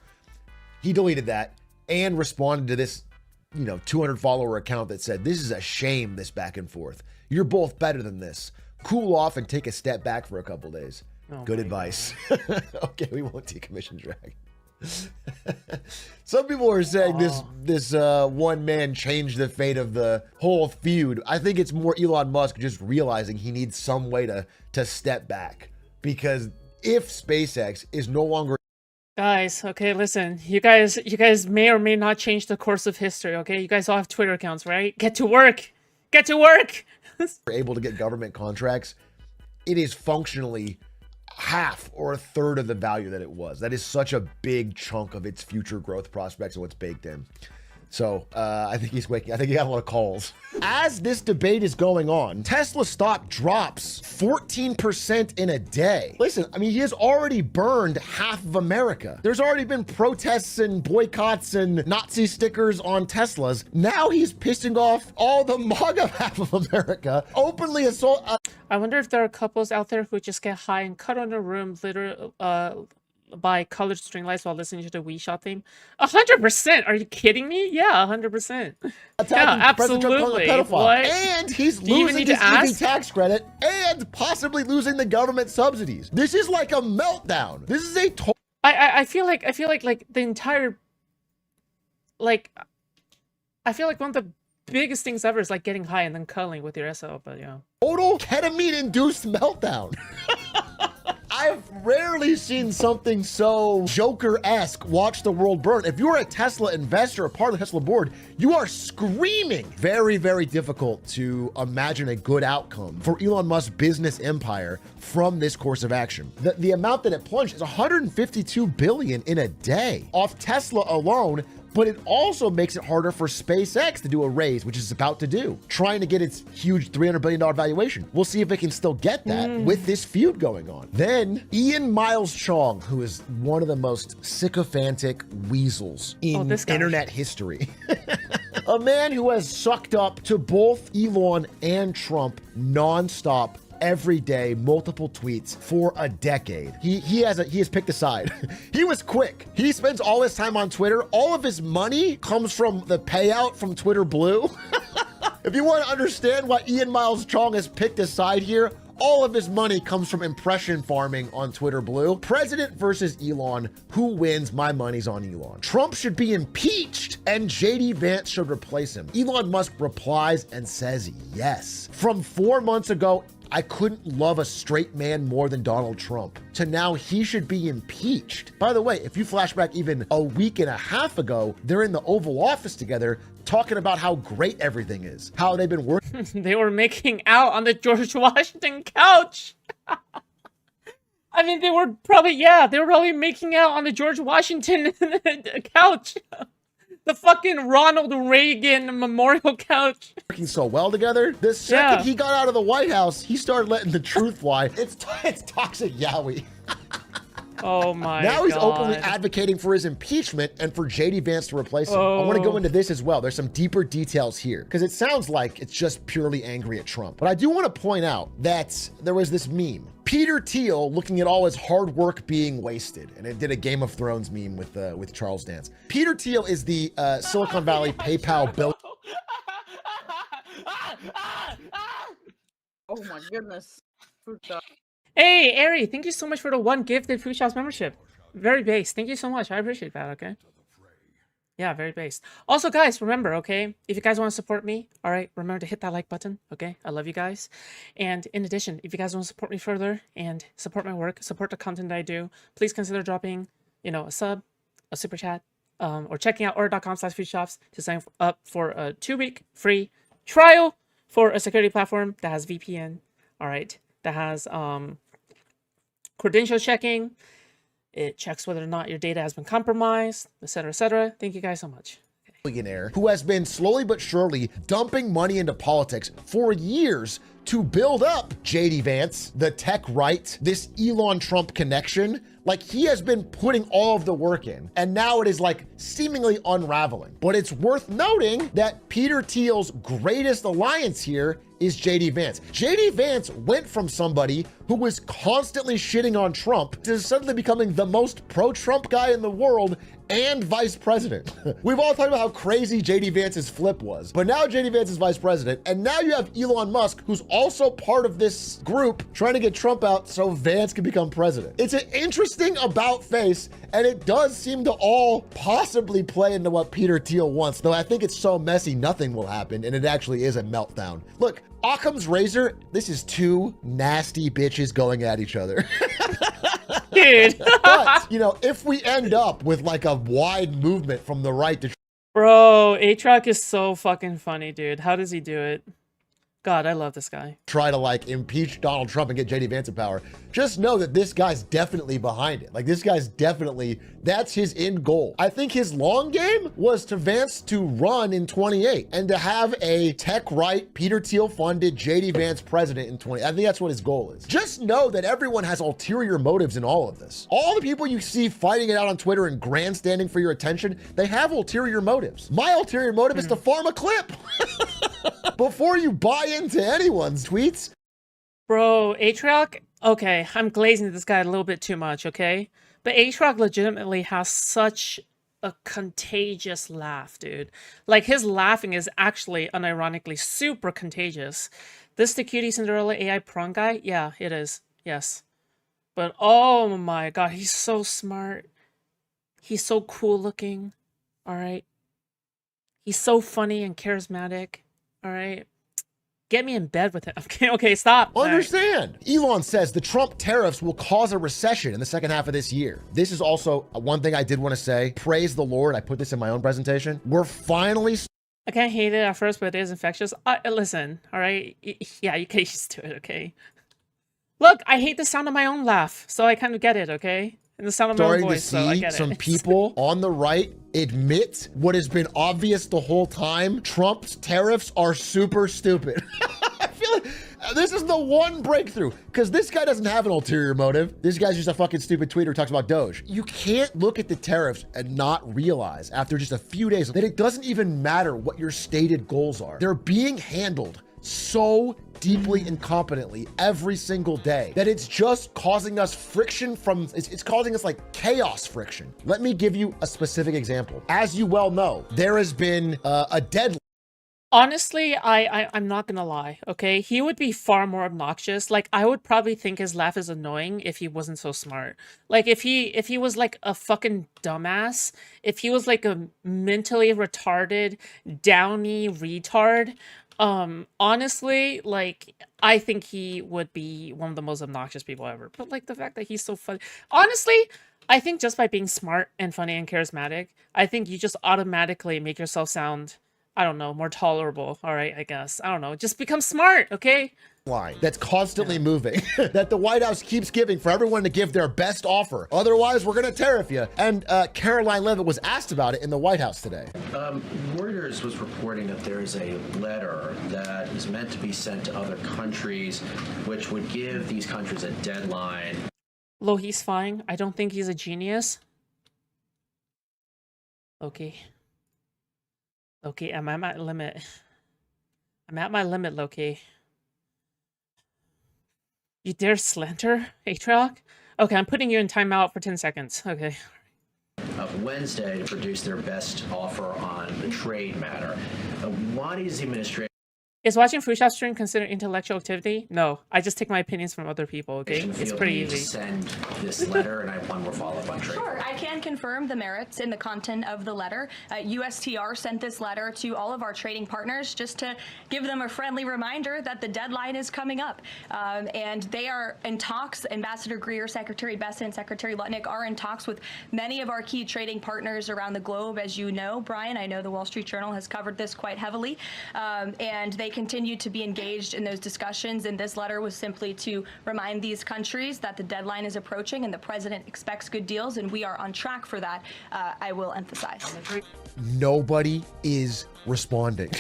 He deleted that and responded to this 200 follower account that said, "This is a shame, this back and forth. You're both better than this. Cool off and take a step back for a couple days." Oh Good advice. Okay, we won't decommission Dragon. Some people are saying this one man changed the fate of the whole feud. I think it's more Elon Musk just realizing he needs some way to step back, because if SpaceX is no longer Guys, okay, listen. You guys may or may not change the course of history, okay? You guys all have Twitter accounts, right? Get to work. Get to work. able to get government contracts, it is functionally half or a third of the value that it was. That is such a big chunk of its future growth prospects and what's baked in. So I think he's waking. I think he got a lot of calls. As this debate is going on, Tesla stock drops 14% in a day. Listen, I mean, he has already burned half of America. There's already been protests and boycotts and Nazi stickers on Teslas. Now he's pissing off all the MAGA half of America, openly assault. I wonder if there are couples out there who just get high and cut on a room, literally, by colored string lights while listening to the Wii Shop theme. 100%. Are you kidding me? Yeah, 100%. Yeah, absolutely. What? And he's losing his EV tax credit and possibly losing the government subsidies. This is like a meltdown. This is a I feel like the entire, like, I feel like one of the biggest things ever is like getting high and then cuddling with your SO, but yeah. Total ketamine-induced meltdown. I've rarely seen something so Joker-esque watch the world burn. If you're a Tesla investor, a part of the Tesla board, you are screaming. Very, very difficult to imagine a good outcome for Elon Musk's business empire from this course of action. The amount that it plunged is $152 billion in a day off Tesla alone. But it also makes it harder for SpaceX to do a raise, which it's about to do, trying to get its huge $300 billion valuation. We'll see if it can still get that with this feud going on. Then Ian Miles Chong, who is one of the most sycophantic weasels in internet history. A man who has sucked up to both Elon and Trump nonstop, every day, multiple tweets for a decade. He has picked a side. He was quick. He spends all his time on Twitter. All of his money comes from the payout from Twitter Blue. If you want to understand why Ian Miles Chong has picked a side here, all of his money comes from impression farming on Twitter Blue. President versus Elon. Who wins? My money's on Elon. Trump should be impeached and JD Vance should replace him. Elon Musk replies and says yes. From 4 months ago, I couldn't love a straight man more than Donald Trump, to now he should be impeached. By the way, if you flash back even a week and a half ago, they're in the Oval Office together talking about how great everything is, how they've been working. They were making out on the George Washington couch. I mean, they were probably making out on the George Washington couch. The fucking Ronald Reagan memorial couch. Working so well together. The second he got out of the White House, he started letting the truth fly. It's toxic Yowie. Oh my Now he's God. openly advocating for his impeachment and for JD Vance to replace him. I want to go into this as well. There's some deeper details here because it sounds like it's just purely angry at Trump. But I do want to point out that there was this meme. Peter Thiel looking at all his hard work being wasted, and it did a Game of Thrones meme with Charles Dance. Peter Thiel is the Silicon Valley PayPal bill. Oh my goodness. Foodshops. Hey, Ari, thank you so much for the one gifted Foodshops membership. Very based. Thank you so much. I appreciate that, okay? Yeah, very based. Also, guys, remember, okay, if you guys want to support me, all right, remember to hit that like button, okay? I love you guys. And in addition, if you guys want to support me further and support my work, support the content that I do, please consider dropping, a sub, a super chat, or checking out order.com/foodshops to sign up for a 2-week free trial for a security platform that has VPN, all right, that has credential checking. It checks whether or not your data has been compromised, etc., etc. Thank you guys so much. Billionaire who has been slowly but surely dumping money into politics for years to build up JD Vance, the tech right, this Elon Trump connection. Like, he has been putting all of the work in, and now it is like seemingly unraveling. But it's worth noting that Peter Thiel's greatest alliance here is JD Vance. JD Vance went from somebody who was constantly shitting on Trump to suddenly becoming the most pro-Trump guy in the world and vice president. We've all talked about how crazy JD Vance's flip was, but now JD Vance is vice president, and now you have Elon Musk, who's also part of this group trying to get Trump out so Vance can become president. It's an interesting about face, and it does seem to all possibly play into what Peter Thiel wants, though I think it's so messy nothing will happen, and it actually is a meltdown. Look, Occam's razor, this is two nasty bitches going at each other. Dude. But, you know, if we end up with like a wide movement from the right to Bro, Atrioc is so fucking funny, dude. How does he do it? God, I love this guy. try to like impeach Donald Trump and get JD Vance in power, just know that this guy's definitely behind it. Like this guy's definitely, that's his end goal. I think his long game was to Vance to run in 28 and to have a tech right, Peter Thiel funded JD Vance president in 20. I think that's what his goal is. Just know that everyone has ulterior motives in all of this. All the people you see fighting it out on Twitter and grandstanding for your attention, they have ulterior motives. My ulterior motive is to farm a clip before you buy into anyone's tweets. Bro, Atrioc, okay, I'm glazing this guy a little bit too much, okay? But Atrioc legitimately has such a contagious laugh, dude. Like, his laughing is actually, unironically, super contagious. This the cutie Cinderella AI prawn guy? Yeah, it is. Yes. But, oh my god, he's so smart. He's so cool looking. Alright? He's so funny and charismatic. Alright? Get me in bed with him. Okay, stop. Understand. Right. Elon says the Trump tariffs will cause a recession in the second half of this year. This is also one thing I did want to say. Praise the Lord. I put this in my own presentation. We're finally... I can't hate it at first, but it is infectious. Listen, all right? Yeah, you get used to it, okay? Look, I hate the sound of my own laugh, so I kind of get it, okay? And the sound of my own voice, so I get it. Some people on the right admit what has been obvious the whole time. Trump's tariffs are super stupid. I feel like this is the one breakthrough, because this guy doesn't have an ulterior motive. This guy's just a fucking stupid tweeter who talks about Doge. You can't look at the tariffs and not realize after just a few days that it doesn't even matter what your stated goals are. They're being handled so deeply incompetently every single day that it's just causing us friction from, it's causing us like chaos friction. Let me give you a specific example. As you well know, there has been a deadline. Honestly, I'm not gonna lie, okay? He would be far more obnoxious. Like, I would probably think his laugh is annoying if he wasn't so smart. Like, if he was like a fucking dumbass, if he was like a mentally retarded, downy retard, honestly, like, I think he would be one of the most obnoxious people ever. But like, the fact that he's so funny, honestly, I think just by being smart and funny and charismatic, I think you just automatically make yourself sound, I don't know, more tolerable. All right, I guess. I don't know. Just become smart, okay? Line that's constantly moving that the White House keeps giving for everyone to give their best offer. Otherwise, we're going to tariff you. And Caroline Leavitt was asked about it in the White House today. Reuters was reporting that there is a letter that is meant to be sent to other countries, which would give these countries a deadline. Lo, he's fine. I don't think he's a genius. Okay. Okay, I'm at my limit. I'm at my limit, Loki. You dare slander, Atrioc? Okay, I'm putting you in timeout for 10 seconds. Okay. Wednesday to produce their best offer on the trade matter. Why is the administration... Is watching Foodshops stream considered intellectual activity? No, I just take my opinions from other people, okay? It's pretty easy. Send this letter, and I have one more follow-up on trade. Sure, I can confirm the merits in the content of the letter. USTR sent this letter to all of our trading partners just to give them a friendly reminder that the deadline is coming up. And they are in talks. Ambassador Greer, Secretary Bessent, Secretary Lutnick are in talks with many of our key trading partners around the globe. As you know, Brian, I know the Wall Street Journal has covered this quite heavily. And they continue to be engaged in those discussions, and this letter was simply to remind these countries that the deadline is approaching and the president expects good deals, and we are on track for that, I will emphasize. Nobody is responding.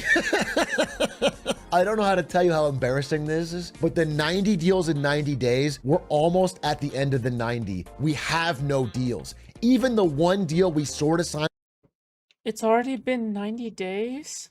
I don't know how to tell you how embarrassing this is, but the 90 deals in 90 days, we're almost at the end of the 90. We have no deals. Even the one deal we sort of signed. It's already been 90 days?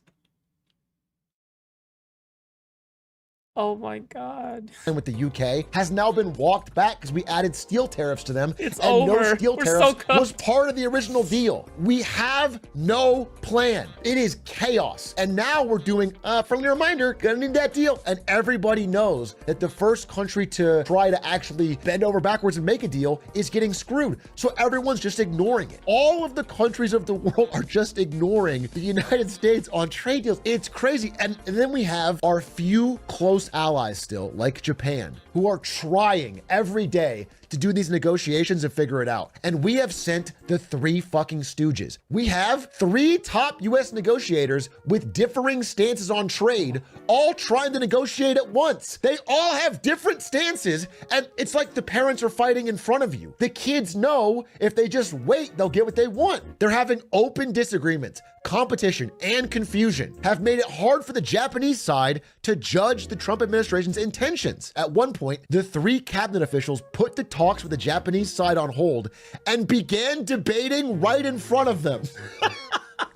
Oh my God. with the UK has now been walked back because we added steel tariffs to them. It's and no over. steel We're tariffs so cooked. was part of the original deal. We have no plan. It is chaos. And now we're doing a friendly reminder, gonna need that deal. And everybody knows that the first country to try to actually bend over backwards and make a deal is getting screwed. So everyone's just ignoring it. All of the countries of the world are just ignoring the United States on trade deals. It's crazy. And then we have our few close allies still, like Japan, who are trying every day to do these negotiations and figure it out. And we have sent the three fucking stooges. We have three top US negotiators with differing stances on trade, all trying to negotiate at once. They all have different stances, and it's like the parents are fighting in front of you. The kids know if they just wait, they'll get what they want. They're having open disagreements. Competition and confusion have made it hard for the Japanese side to judge the Trump administration's intentions. At one point, the three cabinet officials put the talks with the Japanese side on hold and began debating right in front of them.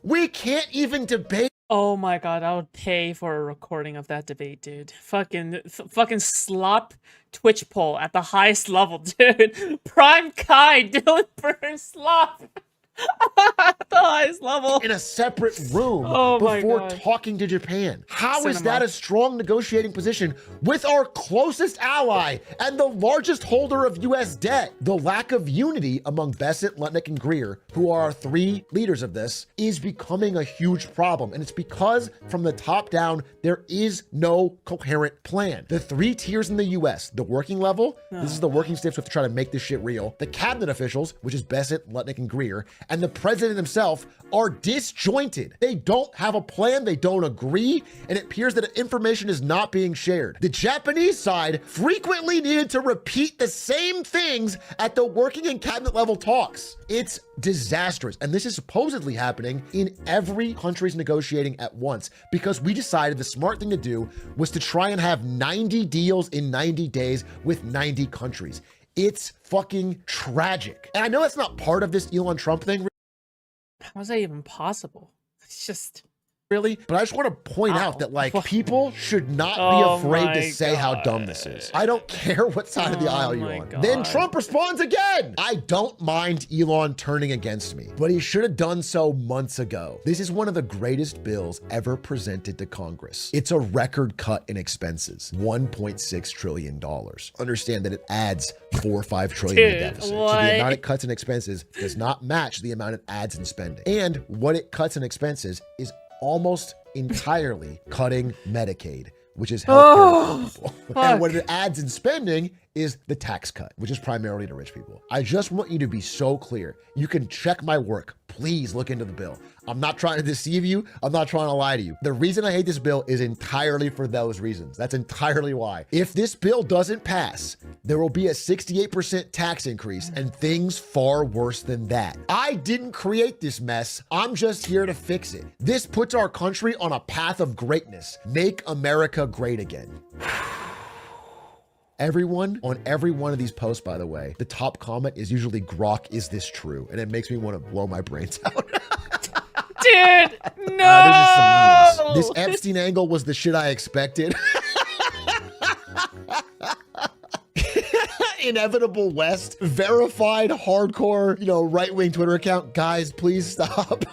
We can't even debate. Oh my God, I would pay for a recording of that debate, dude. Fucking slop Twitch poll at the highest level, dude. Prime Kai doing burn slop. At the highest level in a separate room before talking to Japan. How is that a strong negotiating position with our closest ally and the largest holder of US debt? The lack of unity among Bessent, Lutnick, and Greer, who are our three leaders of this, is becoming a huge problem. And it's because from the top down, there is no coherent plan. The three tiers in the US, the working level, this is the working steps we have to try to make this shit real. The cabinet officials, which is Bessent, Lutnick, and Greer, and the president himself are disjointed. They don't have a plan, they don't agree, and it appears that information is not being shared. The Japanese side frequently needed to repeat the same things at the working and cabinet level talks. It's disastrous, and this is supposedly happening in every country's negotiating at once because we decided the smart thing to do was to try and have 90 deals in 90 days with 90 countries. It's fucking tragic. And I know that's not part of this Elon Trump thing. How is that even possible? It's just really, but I just want to point out that like people should not be afraid to say how dumb this is. I don't care what side of the aisle you're on. Then Trump responds again. I don't mind Elon turning against me, but he should have done so months ago. This is one of the greatest bills ever presented to Congress. It's a record cut in expenses, $1.6 trillion. Understand that it adds 4 or 5 trillion in deficit. So the amount it cuts in expenses does not match the amount it adds in spending. And what it cuts in expenses is almost entirely cutting Medicaid, which is healthcare for people. And what it adds in spending is the tax cut, which is primarily to rich people. I just want you to be so clear. You can check my work. Please look into the bill. I'm not trying to deceive you. I'm not trying to lie to you. The reason I hate this bill is entirely for those reasons. That's entirely why. If this bill doesn't pass, there will be a 68% tax increase and things far worse than that. I didn't create this mess. I'm just here to fix it. This puts our country on a path of greatness. Make America great again. Everyone on every one of these posts, by the way, the top comment is usually "Grok, is this true?" And it makes me want to blow my brains out. Dude, no! This Epstein angle was the shit I expected. Inevitable West, verified hardcore, right-wing Twitter account. Guys, please stop.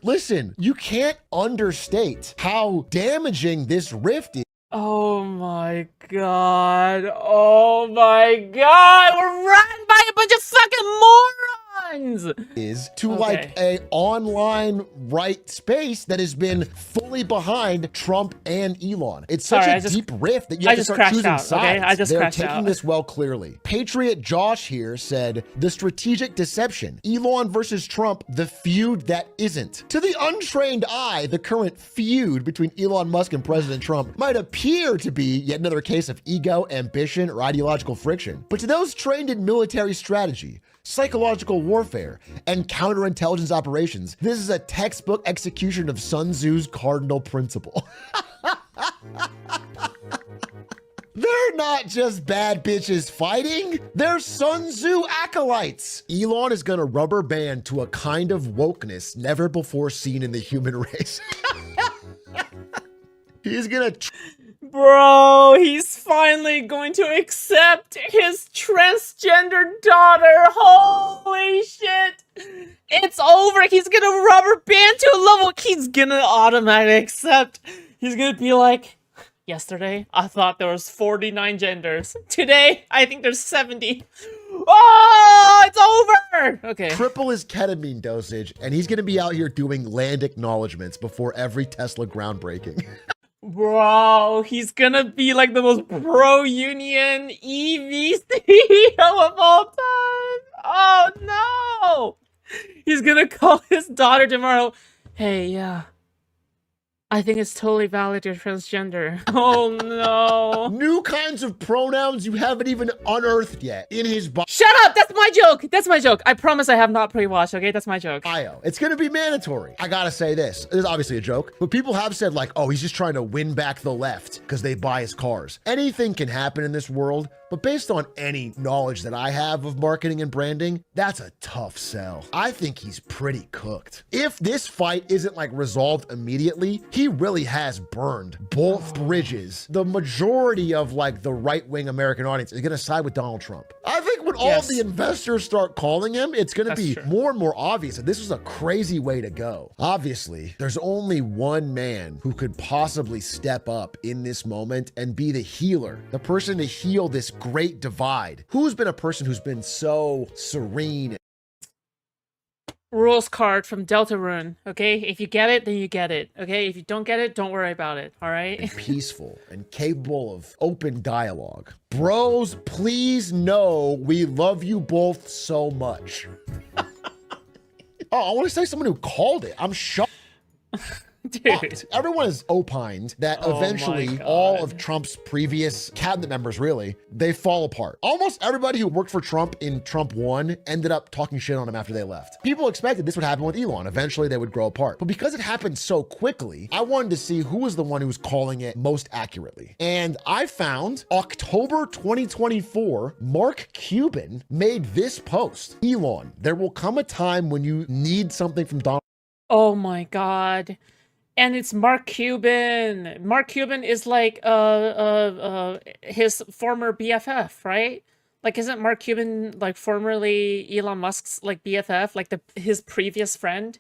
Listen, you can't understate how damaging this rift is. Oh my God. Oh my God. We're run by a bunch of fucking morons. Is to like a online right space that has been fully behind Trump and Elon. It's such a deep rift that you have to start choosing sides. Okay? I just They're taking this well clearly. Patriot Josh here said, the strategic deception, Elon versus Trump, the feud that isn't. To the untrained eye, the current feud between Elon Musk and President Trump might appear to be yet another case of ego, ambition, or ideological friction. But to those trained in military strategy, psychological warfare, and counterintelligence operations, this is a textbook execution of Sun Tzu's cardinal principle. They're not just bad bitches fighting, they're Sun Tzu acolytes. Elon is gonna rubber band to a kind of wokeness never before seen in the human race. He's gonna Bro, he's finally going to accept his transgender daughter. Holy shit. It's over. He's gonna rubber band to a level. He's gonna automatically accept. He's gonna be like, yesterday, I thought there was 49 genders. Today, I think there's 70. Oh, it's over! Okay. Triple his ketamine dosage, and he's going to be out here doing land acknowledgements before every Tesla groundbreaking. Bro, he's gonna be like the most pro-union EV CEO of all time. Oh, no! He's gonna call his daughter tomorrow. Hey, yeah. I think it's totally valid you're transgender. Oh no. New kinds of pronouns you haven't even unearthed yet in his bio. Shut up! That's my joke! That's my joke. I promise I have not pre-watched, okay? That's my joke. It's gonna be mandatory. I gotta say this. It's obviously a joke, but people have said like, oh, he's just trying to win back the left because they buy his cars. Anything can happen in this world, but based on any knowledge that I have of marketing and branding, that's a tough sell. I think he's pretty cooked. If this fight isn't like resolved immediately, he really has burned both bridges. The majority of like the right-wing American audience is gonna side with Donald Trump. I think when all the investors start calling him, it's gonna be more and more obvious that this was a crazy way to go. Obviously, there's only one man who could possibly step up in this moment and be the healer, the person to heal this great divide. Who's been a person who's been so serene? Rules card from Deltarune, okay? If you get it, then you get it, okay? If you don't get it, don't worry about it, all right? And peaceful and capable of open dialogue. Bros, please know we love you both so much. Oh, I want to say someone who called it. I'm shocked. Dude. Everyone has opined that eventually all of Trump's previous cabinet members, really, they fall apart. Almost everybody who worked for Trump in Trump 1 ended up talking shit on him after they left. People expected this would happen with Elon. Eventually they would grow apart. But because it happened so quickly, I wanted to see who was the one who was calling it most accurately. And I found October 2024, Mark Cuban made this post. Elon, there will come a time when you need something from Donald. Oh my God. And it's Mark Cuban. Mark Cuban is like his former BFF, right? Like, isn't Mark Cuban like formerly Elon Musk's like BFF, like his previous friend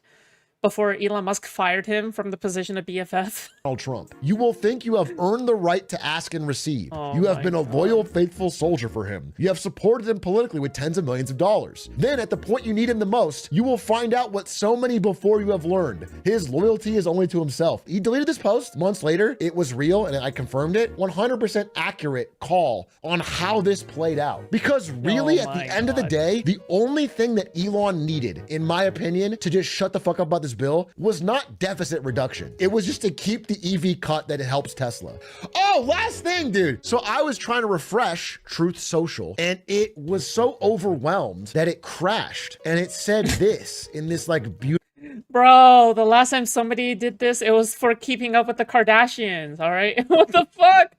before Elon Musk fired him from the position of BFF? Donald Trump. You will think you have earned the right to ask and receive. You have been a loyal, faithful soldier for him. You have supported him politically with tens of millions of dollars. Then at the point you need him the most, you will find out what so many before you have learned. His loyalty is only to himself. He deleted this post months later. It was real and I confirmed it. 100% accurate call on how this played out. Because really at the end of the day, the only thing that Elon needed, in my opinion, to just shut the fuck up about this bill was not deficit reduction. It was just to keep the EV cut that it helps Tesla. Oh, last thing, dude. So I was trying to refresh Truth Social and it was so overwhelmed that it crashed. And it said this in this like beautiful. Bro, the last time somebody did this, it was for keeping up with the Kardashians, all right? What the fuck?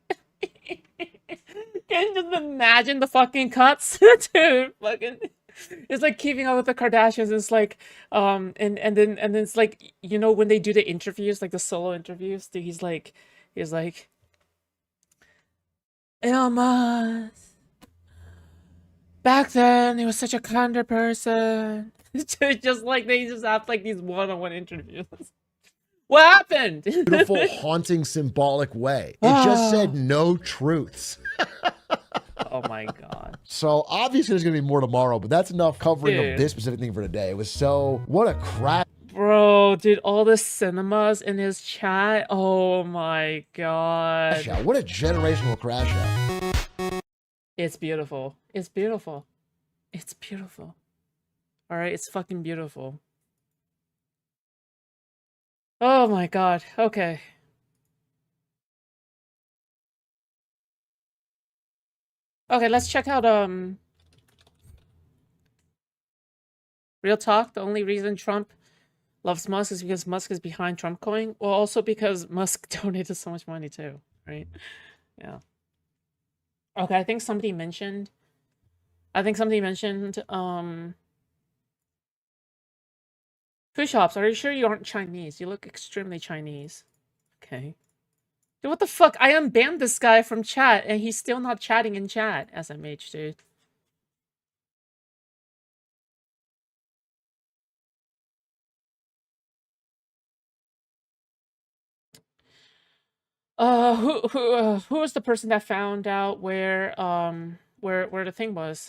Can you just imagine the fucking cuts? Dude, fucking... It's like keeping up with the Kardashians. It's like, and then it's like, you know, when they do the interviews, like the solo interviews, dude, he's like, Elon Musk. Back then, he was such a kinder person. Just like they just have like these one-on-one interviews. What happened? Beautiful, haunting, symbolic way. It just said no truths. Oh my God. So obviously there's gonna be more tomorrow, but that's enough covering of this specific thing for today. It was so, what a crap. Bro, dude, all the cinemas in his chat. Oh my God. Crash out. What a generational crash out. It's beautiful. It's beautiful. It's beautiful. All right, it's fucking beautiful. Oh my God. Okay. Okay, let's check out real talk. The only reason Trump loves Musk is because Musk is behind Trump coin. Well, also because Musk donated so much money too, right? Yeah. Okay, I think somebody mentioned Foodshops, are you sure you aren't Chinese? You look extremely Chinese. Okay. Dude, what the fuck? I unbanned this guy from chat, and he's still not chatting in chat. SMH, dude. Who was the person that found out where the thing was?